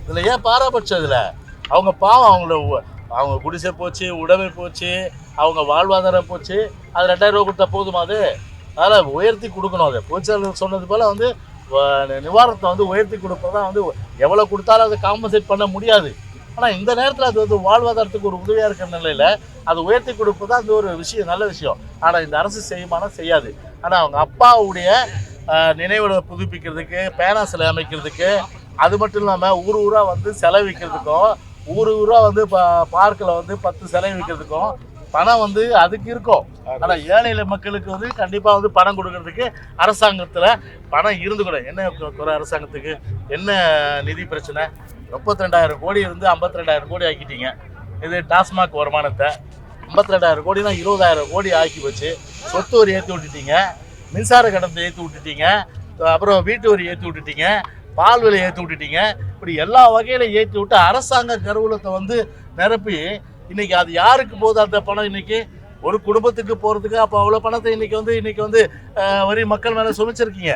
இதில் ஏன் பாரபட்சம்? இதில் அவங்க பாவம், அவங்க குடிசை போச்சு, உடைமை போச்சு, அவங்க வாழ்வாதாரம் போச்சு. அது 2000 ரூபா கொடுத்தா போதுமா? அது அதனால் உயர்த்தி கொடுக்கணும். அது பொதுச்செயலாளர் சொன்னது போல் வந்து நிவாரணத்தை வந்து உயர்த்தி கொடுப்பதான் வந்து எவ்வளோ கொடுத்தாலும் அதை காம்பன்சேட் பண்ண முடியாது. ஆனால் இந்த நேரத்தில் அது வந்து வாழ்வாதாரத்துக்கு ஒரு உதவியாக இருக்கிற நிலையில் அது உயர்த்தி கொடுப்பது தான் அது ஒரு விஷயம், நல்ல விஷயம். ஆனால் இந்த அரசு செய்யுமானா செய்யாது. ஆனால் அவங்க அப்பாவுடைய நினைவிட புதுப்பிக்கிறதுக்கு, பேனா சிலை அமைக்கிறதுக்கு, அது மட்டும் இல்லாமல் ஊர் ஊராக வந்து செலவு விற்கிறதுக்கும், ஊர் ஊராக வந்து பார்க்கில் வந்து 10 சிலை விற்கிறதுக்கும் பணம் வந்து அதுக்கு இருக்கும். ஆனால் ஏழை மக்களுக்கு வந்து கண்டிப்பாக வந்து பணம் கொடுக்கறதுக்கு அரசாங்கத்தில் பணம் இருந்து கூட என்ன குறை? அரசாங்கத்துக்கு என்ன நிதி பிரச்சனை? 32,000 கோடி இருந்து 52,000 கோடி ஆக்கிட்டீங்க. இது டாஸ்மாக் வருமானத்தை 52,000 கோடினா 20,000 கோடி ஆக்கி வச்சு சொத்து வரி ஏற்றி விட்டுட்டீங்க, மின்சார கட்டணத்தை ஏற்றி விட்டுட்டீங்க, அப்புறம் வீட்டு வரி ஏற்றி விட்டுட்டீங்க, பால் விலை ஏற்றி விட்டுட்டீங்க. இப்படி எல்லா வகையிலும் ஏற்றி விட்டு அரசாங்க கருவூலத்தை வந்து நிரப்பி இன்னைக்கு அது யாருக்கு போகுது அந்த பணம்? இன்னைக்கு ஒரு குடும்பத்துக்கு போகிறதுக்கு அப்போ அவ்வளோ பணத்தை இன்னைக்கு வந்து வரி மக்கள் மேலே சுமைச்சிருக்கீங்க.